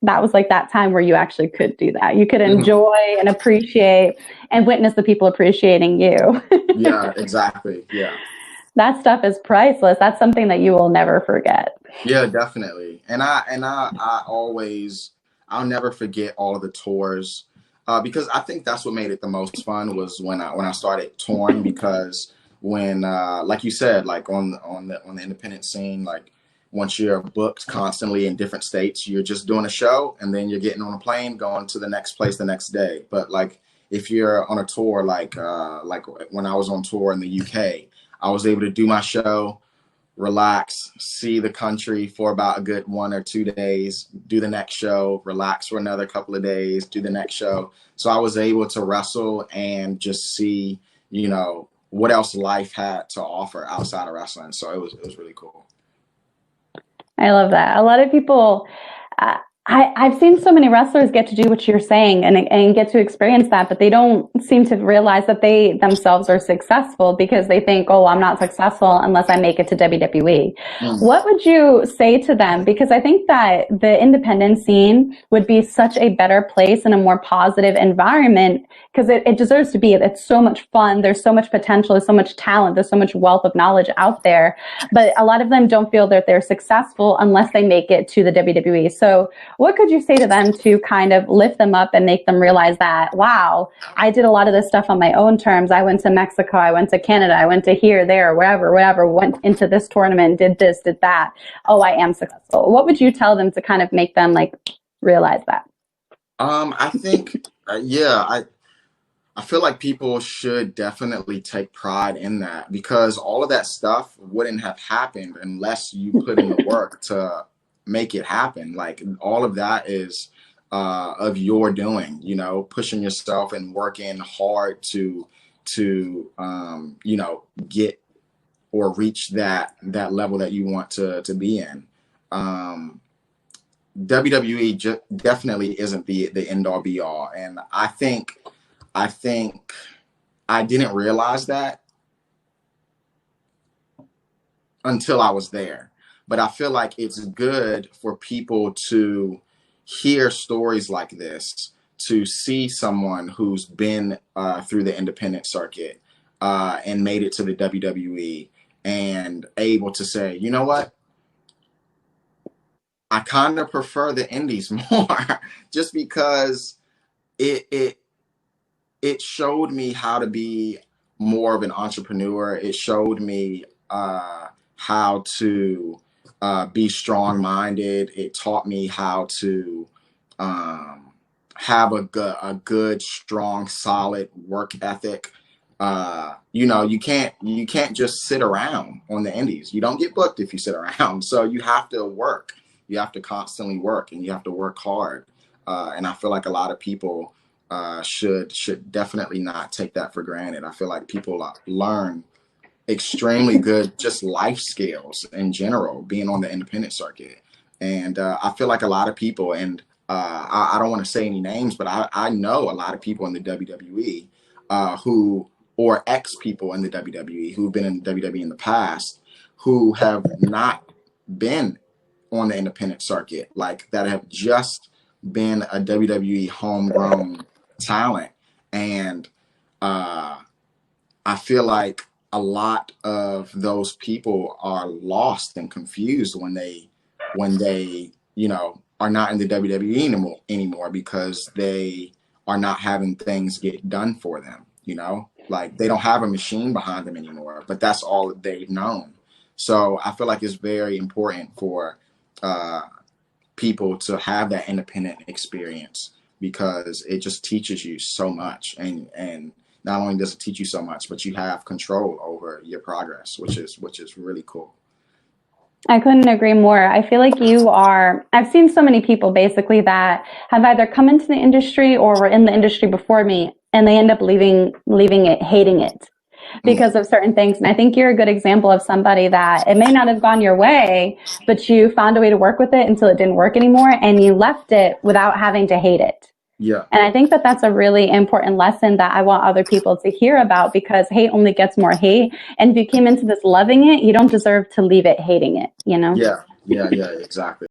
that was like that time where you actually could do that. You could enjoy and appreciate and witness the people appreciating you. Yeah, exactly. Yeah. That stuff is priceless. That's something that you will never forget. Yeah, definitely. And I'll never forget all of the tours, because I think that's what made it the most fun was when I started touring, because when like you said, like on the independent scene, like once you're booked constantly in different states, you're just doing a show and then you're getting on a plane going to the next place the next day. But like if you're on a tour, like when I was on tour in the UK, I was able to do my show, relax, see the country for about a good 1 or 2 days, do the next show, relax for another couple of days, do the next show. So I was able to wrestle and just see, you know, what else life had to offer outside of wrestling. So it was really cool. I love that. A lot of people, I've seen so many wrestlers get to do what you're saying and get to experience that, but they don't seem to realize that they themselves are successful because they think, oh, I'm not successful unless I make it to WWE. What would you say to them? Because I think that the independent scene would be such a better place and a more positive environment because it deserves to be. It's so much fun. There's so much potential. There's so much talent. There's so much wealth of knowledge out there. But a lot of them don't feel that they're successful unless they make it to the WWE. So what could you say to them to kind of lift them up and make them realize that, wow, I did a lot of this stuff on my own terms. I went to Mexico, I went to Canada, I went to here, there, wherever, went into this tournament, did this, did that. Oh, I am successful. What would you tell them to kind of make them like realize that? I think, I feel like people should definitely take pride in that, because all of that stuff wouldn't have happened unless you put in the work to make it happen. Like all of that is of your doing, you know, pushing yourself and working hard to you know, get or reach that level that you want to be in. WWE definitely isn't the end all be all, and I think I didn't realize that until I was there. But I feel like it's good for people to hear stories like this, to see someone who's been through the independent circuit and made it to the WWE and able to say, you know what? I kind of prefer the indies more just because it showed me how to be more of an entrepreneur. It showed me how to be strong-minded. It taught me how to have a good, strong, solid work ethic. You know, you can't just sit around on the indies. You don't get booked if you sit around. So you have to work. You have to constantly work, and you have to work hard. And I feel like a lot of people should definitely not take that for granted. I feel like people learn extremely good just life skills in general being on the independent circuit. And I feel like a lot of people, and I don't want to say any names, but I know a lot of people in the WWE or ex people in the WWE who've been in the WWE in the past who have not been on the independent circuit, like that have just been a WWE homegrown talent. And I feel like a lot of those people are lost and confused when they you know, are not in the WWE anymore because they are not having things get done for them, you know, like they don't have a machine behind them anymore, but that's all that they've known. So I feel like it's very important for people to have that independent experience, because it just teaches you so much, and not only does it teach you so much, but you have control over your progress, which is really cool. I couldn't agree more. I feel like I've seen so many people basically that have either come into the industry or were in the industry before me, and they end up leaving it, hating it because of certain things. And I think you're a good example of somebody that it may not have gone your way, but you found a way to work with it until it didn't work anymore, and you left it without having to hate it. Yeah. And I think that that's a really important lesson that I want other people to hear about, because hate only gets more hate. And if you came into this loving it, you don't deserve to leave it hating it, you know? Yeah, exactly.